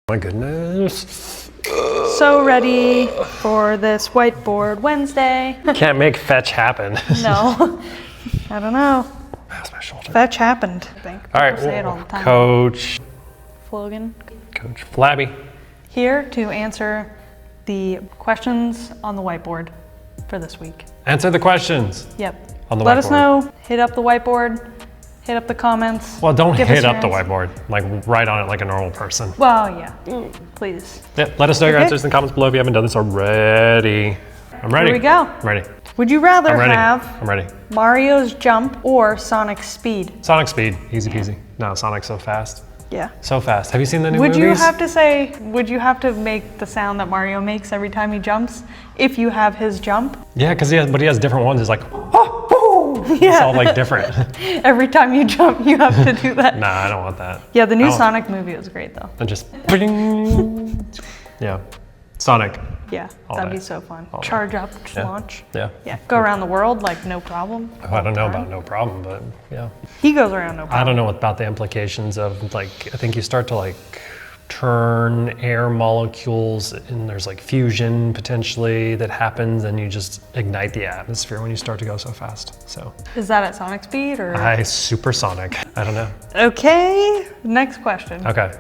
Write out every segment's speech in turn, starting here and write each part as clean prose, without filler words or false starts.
My goodness. So ready for this whiteboard Wednesday. Can't make fetch happen. No, I don't know. That's my shoulder. Fetch happened, I think. All right, People say it all the time. Coach Flogan. Flabby. Here to answer the questions on the whiteboard for this week. Answer the questions. Yep. On the Let whiteboard. us know. Hit up the whiteboard. Hit up the comments. Well, don't Give us hit your up the answer. whiteboard. Like, write on it like a normal person. Well, yeah. Please. Yeah, let us know your Okay. answers in the comments below if you haven't done this already. I'm ready. Here we go. I'm ready. Would you rather I'm ready. have I'm ready. Mario's jump or Sonic's speed? Sonic speed. Easy peasy. No, Sonic's so fast. Yeah. So fast. Have you seen the new Would movies? would you have to make the sound that Mario makes every time he jumps if you have his jump? Yeah, because he has different ones. It's like, it's Yeah. all like different. Every time you jump, you have to do that. Nah, I don't want that. Yeah, the I new don't- Sonic movie was great though. And just, yeah. Sonic. Yeah, All that'd day. be so fun. All day. Charge up, Yeah. launch. Yeah. Yeah, go around the world like no problem. Oh, I don't know about no problem, but yeah. He goes around no problem. I don't know about the implications of like, I think you start to like turn air molecules and there's like fusion potentially that happens and you just ignite the atmosphere when you start to go so fast. So Is that at Sonic speed or? supersonic. I don't know. Okay, next question. Okay.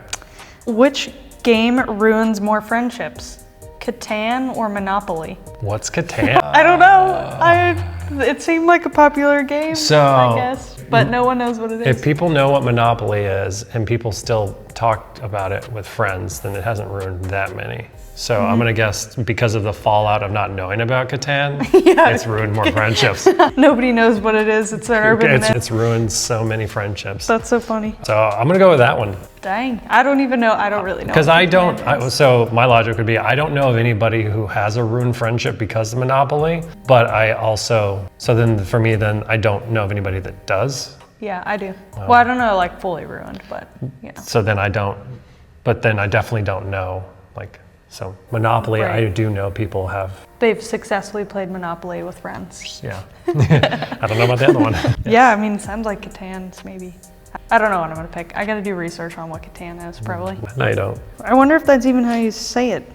Which game ruins more friendships? Catan or Monopoly? What's Catan? I don't know. It seemed like a popular game, So, I guess, but no one knows what it is. If people know what Monopoly is and people still talk about it with friends, then it hasn't ruined that many. So I'm gonna guess because of the fallout of not knowing about Catan, it's ruined more friendships. Nobody knows what it is. It's an urban myth. It's ruined so many friendships. That's so funny. So I'm gonna go with that one. Dang, I don't even know. I don't really know. Because what so my logic would be, I don't know of anybody who has a ruined friendship because of Monopoly, but I also, so then for me, then I don't know of anybody that does. Yeah, I do. Well, I don't know like fully ruined, but you know. So then I don't, but then I definitely don't know, like, so Monopoly, Right. I do know people have, They've successfully played Monopoly with friends. yeah. I don't know about the other one. Yeah, I mean, sounds like Catan's maybe. I don't know what I'm gonna pick. I gotta do research on what Catan is, probably. No, you don't. I wonder if that's even how you say it.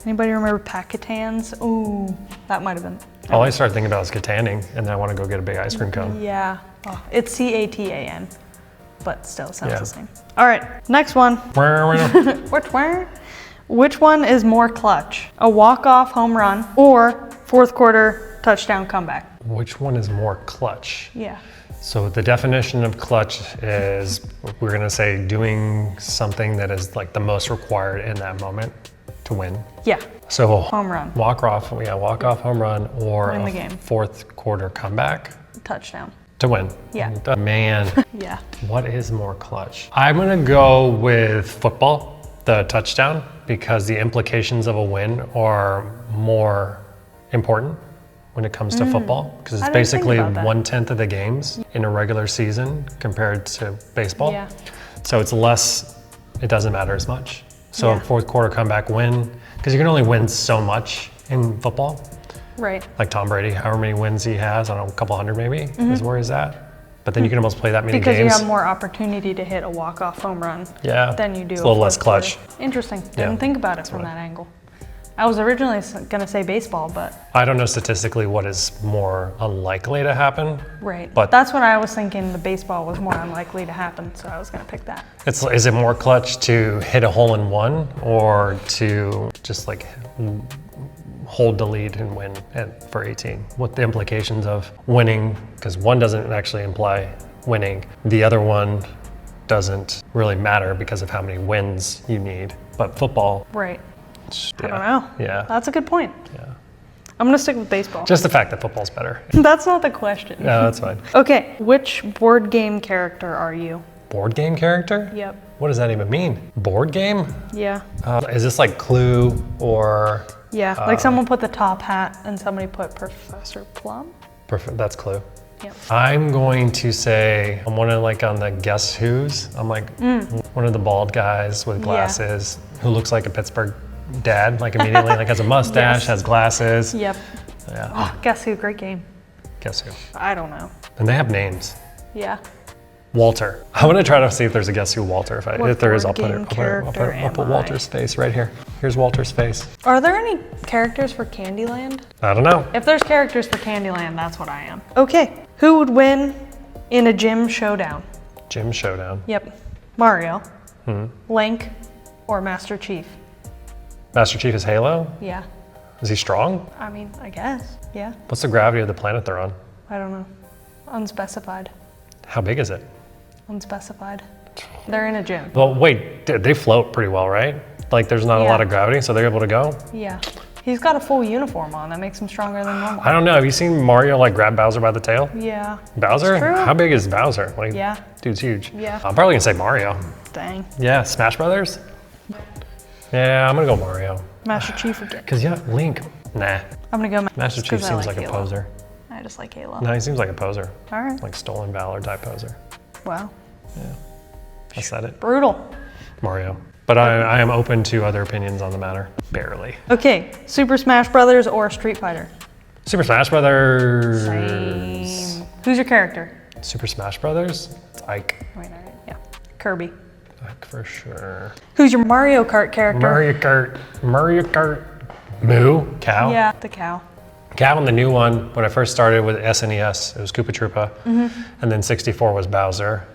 Anybody remember Pac-Catans? Ooh, that might have been. All I start thinking about is Cataning, and then I want to go get a big ice cream cone. Yeah, oh, it's C-A-T-A-N, but still sounds Yeah. the same. All right, next one. Which one is more clutch? A walk-off home run or fourth quarter touchdown comeback? Which one is more clutch? Yeah. So the definition of clutch is, we're gonna say doing something that is like the most required in that moment to win. Yeah, So home run, walk off home run or Win the a game. fourth quarter comeback touchdown. to win. Yeah. Man, Yeah. what is more clutch? I'm gonna go with football, the touchdown, because the implications of a win are more important when it comes to football, because I it's didn't think basically about that. 1/10 of the games in a regular season compared to baseball. Yeah. So it's less, it doesn't matter as much. So Yeah. a fourth quarter comeback win, because you can only win so much in football. Right. Like Tom Brady, however many wins he has, I don't know, a couple hundred maybe, is where he's at. But then you can almost play that many Because games. you have more opportunity to hit a walk-off home run Yeah, than you do it's a little less fourth quarter. clutch. Interesting. Yeah. Didn't think about it from that angle. I was originally gonna say baseball, but I don't know statistically what is more unlikely to happen. right. But- That's what I was thinking. The baseball was more unlikely to happen, so I was gonna pick that. Is it more clutch to hit a hole in one or to just like hold the lead and win for 18? What the implications of winning, because one doesn't actually imply winning. The other one doesn't really matter because of how many wins you need. But football, Right. yeah, I don't know. Yeah, That's a good point. yeah. I'm gonna stick with baseball. Just the fact that football's better. That's not the question. No, that's fine. Okay, which board game character are you? Board game character? Yep. What does that even mean? Board game? Yeah. Is this like Clue or? Yeah. Like someone put the top hat and somebody put Professor Plum. Perfect. That's Clue. Yep. I'm going to say I'm one of like on the Guess Who's. I'm like one of the bald guys with glasses who looks like a Pittsburgh dad, like immediately, like has a mustache, Yes. has glasses. Yep. Yeah. Guess Who? Great game. Guess Who? I don't know. And they have names. Yeah. Walter. I want to try to see if there's a Guess Who Walter. If there is, I'll board put game I'll put Walter's face right here. Here's Walter's face. Are there any characters for Candyland? I don't know. If there's characters for Candyland, that's what I am. Okay, who would win in a gym showdown? Gym showdown. Yep, Mario, Link, or Master Chief? Master Chief is Halo? Yeah, Is he strong? I mean, I guess, yeah. What's the gravity of the planet they're on? I don't know. Unspecified. How big is it? Unspecified. They're in a gym. Well, wait, they float pretty well, right? Like there's not a Yeah. lot of gravity, so they're able to go? Yeah. He's got a full uniform on. That makes him stronger than normal. I don't know. Have you seen Mario like grab Bowser by the tail? Yeah. Bowser? It's true. How big is Bowser? Like, Yeah. dude's huge. Yeah. I'm probably gonna say Mario. Dang. Yeah, Smash Brothers? Yeah, I'm gonna go Mario. Master Chief again. Cause yeah, Link, nah. I'm gonna go Master Chief seems like a Halo. poser. I just like Halo. No, he seems like a poser. All right. Like stolen valor type poser. Wow. I said it. Brutal. Mario. But I am open to other opinions on the matter. Barely. Okay, Super Smash Brothers or Street Fighter? Super Smash Brothers. Same. Who's your character? Super Smash Brothers? It's Ike. Wait, all right, yeah. Kirby. Ike for sure. Who's your Mario Kart character? Mario Kart. Mario Kart. Moo? Cow? Yeah, the cow. Cow on the new one, when I first started with SNES, it was Koopa Troopa. And then 64 was Bowser.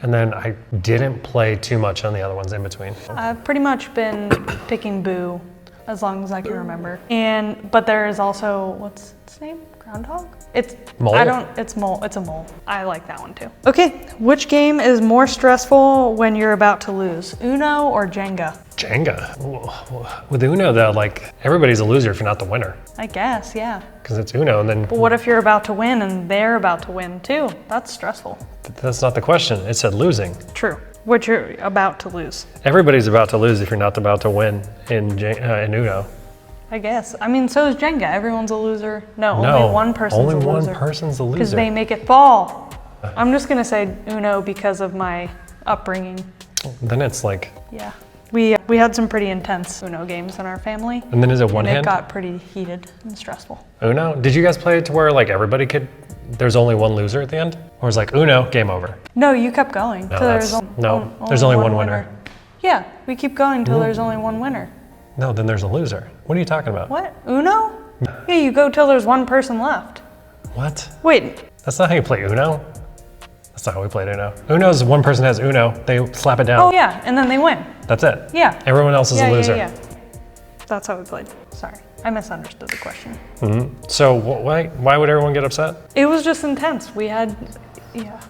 And then I didn't play too much on the other ones in between. I've pretty much been picking Boo as long as I can remember. But there is also, what's its name? Groundhog? It's Mole? it's mole. It's a mole. I like that one too. Okay, which game is more stressful when you're about to lose? Uno or Jenga? Jenga. With Uno though, like everybody's a loser if you're not the winner. I guess, yeah. Because it's Uno and then But what if you're about to win and they're about to win too? That's stressful. that's not the question. It said losing. True. Which you're about to lose. Everybody's about to lose if you're not about to win in Uno. I guess. I mean, so is Jenga. Everyone's a loser. No, No, only one person's only a one loser. person's a Because loser. they make it fall. I'm just gonna say Uno because of my upbringing. Then it's like, Yeah. We had some pretty intense Uno games in our family. and then is it one And it hand? got pretty heated and stressful. Uno? Did you guys play it to where like everybody could, there's only one loser at the end? Or it's like Uno, game over? No, you kept going. No, till there's only one winner. Yeah, we keep going till there's only one winner. No, then there's a loser. What are you talking about? What? Uno? Yeah, you go till there's one person left. What? Wait, That's not how you play Uno. That's not how we played Uno. Uno's one person has Uno, they slap it down. oh yeah, and then they win. That's it. Yeah. Everyone else is Yeah, a loser. yeah. That's how we played. Sorry, I misunderstood the question. So why would everyone get upset? It was just intense. We had,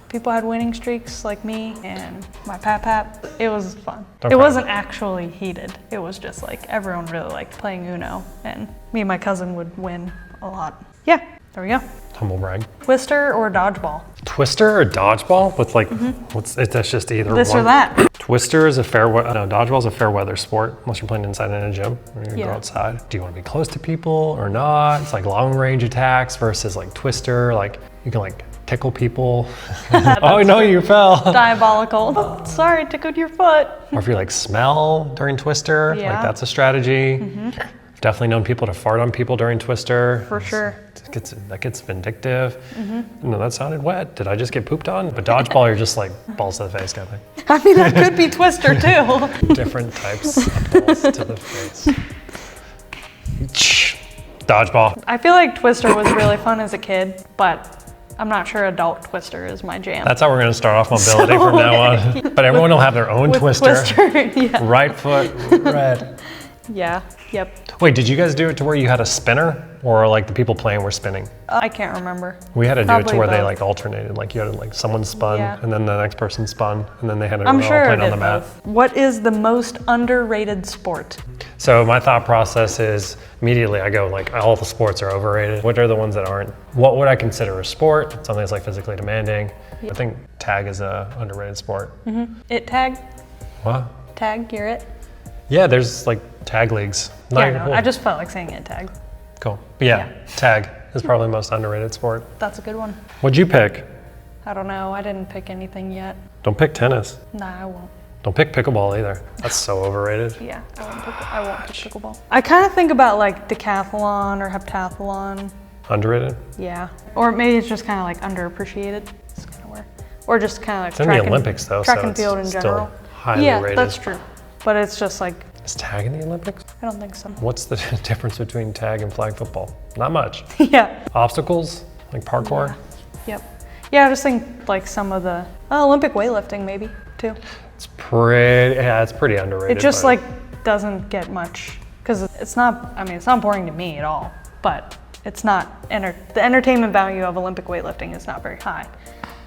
people had winning streaks like me and my pap. It was fun. Okay. It wasn't actually heated. It was just like everyone really liked playing Uno, and me and my cousin would win a lot. Yeah, there we go. Humble brag. Twister or dodgeball? Twister or dodgeball with like, that's just either This one. or that. Twister is a dodgeball's a fair weather sport unless you're playing inside in a gym or you go Yeah. outside. Do you want to be close to people or not? It's like long range attacks versus like Twister, like you can like tickle people. Oh no, you fell. Diabolical. Oh, sorry, tickled your foot. Or if you like smell during Twister, like Yeah. that's a strategy. I've definitely known people to fart on people during Twister. For sure. That gets vindictive. No, that sounded wet. Did I just get pooped on? But dodgeball, you're just like balls to the face kind of thing. I mean, that could be Twister too. Different types of balls to the face. Dodgeball. I feel like Twister was really fun as a kid, but I'm not sure adult Twister is my jam. That's how we're going to start off mobility from now on. But everyone will have their own With Twister. yeah. Right foot, red. Yeah, yep. Wait, did you guys do it to where you had a spinner? Or like the people playing were spinning? I can't remember. We had to do it to Probably where they both. like alternated. Like you had to like someone spun Yeah. and then the next person spun and then they had to I'm all sure play it it on did the mat. both. What is the most underrated sport? So my thought process is immediately I go like all the sports are overrated. What are the ones that aren't? What would I consider a sport? Something that's like physically demanding. I think tag is a underrated sport. It tag? What? Tag, you're it? Yeah, there's like tag leagues. Yeah, no, I just felt like saying it tag. Cool. But yeah, tag is probably the most underrated sport. That's a good one. What'd you pick? I don't know, I didn't pick anything yet. Don't pick tennis. Nah, I won't. Don't pick pickleball either. That's so overrated. Yeah, I won't pick pickleball. I kind of think about like decathlon or heptathlon. Underrated? Yeah, or maybe it's just kind of like underappreciated. It's kind of where or just kind of like It's in the Olympics though, track so and field in it's general. still highly Yeah, rated. that's true. But it's just like, Is tag in the Olympics? I don't think so. What's the difference between tag and flag football? Not much. Yeah. Obstacles, like parkour. Yep. Yeah, I just think like some of the Olympic weightlifting maybe too. It's pretty underrated. It just but like doesn't get much because it's not. I mean, it's not boring to me at all. But it's not. The entertainment value of Olympic weightlifting is not very high,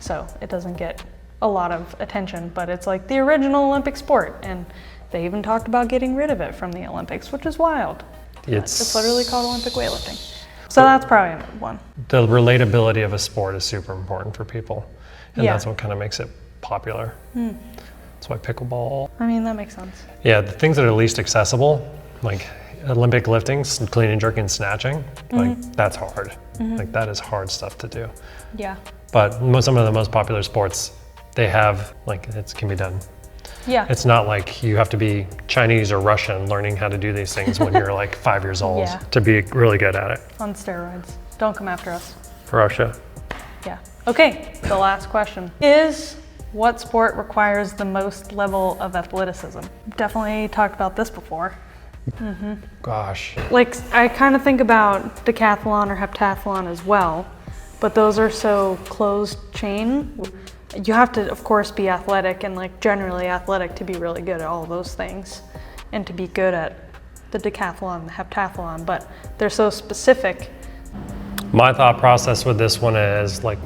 so it doesn't get a lot of attention. But it's like the original Olympic sport, and they even talked about getting rid of it from the Olympics, which is wild. It's literally called Olympic weightlifting. So that's probably one. The relatability of a sport is super important for people, and Yeah. that's what kind of makes it popular. That's why pickleball. I mean, that makes sense. Yeah, the things that are least accessible, like Olympic lifting, clean and jerk and snatching, like that's hard. Like that is hard stuff to do. Yeah. But some of the most popular sports, they have like it can be done. Yeah. It's not like you have to be Chinese or Russian learning how to do these things when you're like 5 years old Yeah. to be really good at it. On steroids. Don't come after us. Russia. Yeah. Okay, the last question is, what sport requires the most level of athleticism? Definitely talked about this before. Gosh. Like, I kind of think about decathlon or heptathlon as well, but those are so closed chain. You have to, of course, be athletic and like generally athletic to be really good at all those things and to be good at the decathlon and the heptathlon, but they're so specific. My thought process with this one is like,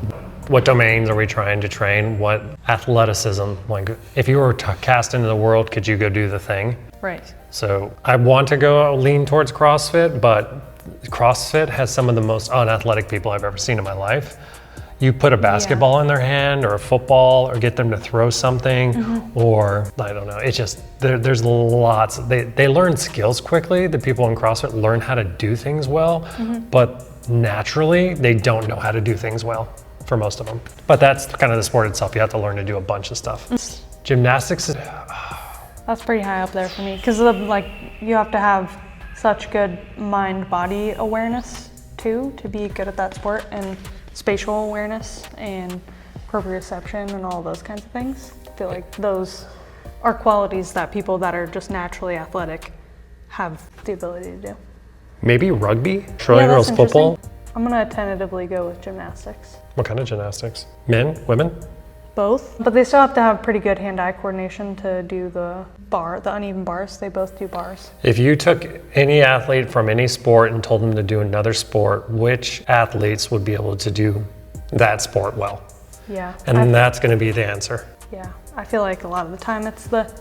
what domains are we trying to train? What athleticism? Like, if you were cast into the world, could you go do the thing? Right. So I want to go lean towards CrossFit, but CrossFit has some of the most unathletic people I've ever seen in my life. You put a basketball in their hand or a football or get them to throw something or I don't know. It's just, there's lots. They learn skills quickly. The people in CrossFit learn how to do things well, but naturally they don't know how to do things well for most of them. But that's kind of the sport itself. You have to learn to do a bunch of stuff. Gymnastics is, That's pretty high up there for me because like you have to have such good mind-body awareness too to be good at that sport, and spatial awareness and proprioception and all those kinds of things. I feel like those are qualities that people that are just naturally athletic have the ability to do. maybe rugby, Australian girls that's football. interesting. I'm gonna tentatively go with gymnastics. What kind of gymnastics? Men, women? Both, but they still have to have pretty good hand-eye coordination to do the uneven bars. They both do bars. If you took any athlete from any sport and told them to do another sport, which athletes would be able to do that sport well? Yeah. And that's going to be the answer. Yeah, I feel like a lot of the time it's the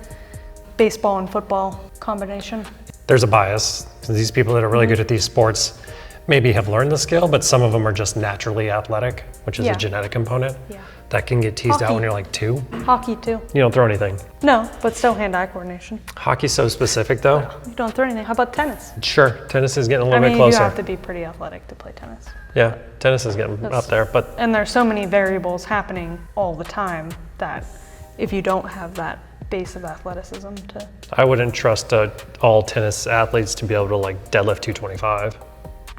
baseball and football combination. There's a bias. These people that are really good at these sports maybe have learned the skill, but some of them are just naturally athletic, which is Yeah. a genetic component. Yeah. That can get teased out Hockey. when you're like 2. Hockey too. You don't throw anything. No, but still hand-eye coordination. Hockey's so specific though. You don't throw anything. How about tennis? Sure, tennis is getting a I little mean, bit closer. you have to be pretty athletic to play tennis. Yeah, tennis is getting up there, but And there's so many variables happening all the time that if you don't have that base of athleticism to... I wouldn't trust all tennis athletes to be able to like deadlift 225.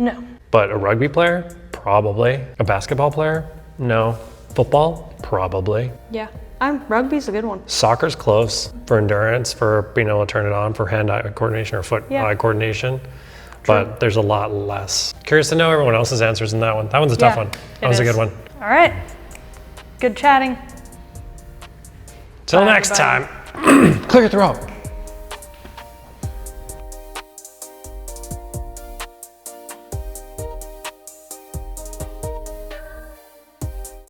No. But a rugby player? Probably. A basketball player? No. Football? Probably. Yeah. Rugby's a good one. Soccer's close for endurance, for being able to turn it on, for hand-eye coordination or foot-eye coordination. But there's a lot less. Curious to know everyone else's answers in that one. That one's a tough one. That was a good one. All right. Good chatting. Till Bye, next everybody. time. Clear your throat.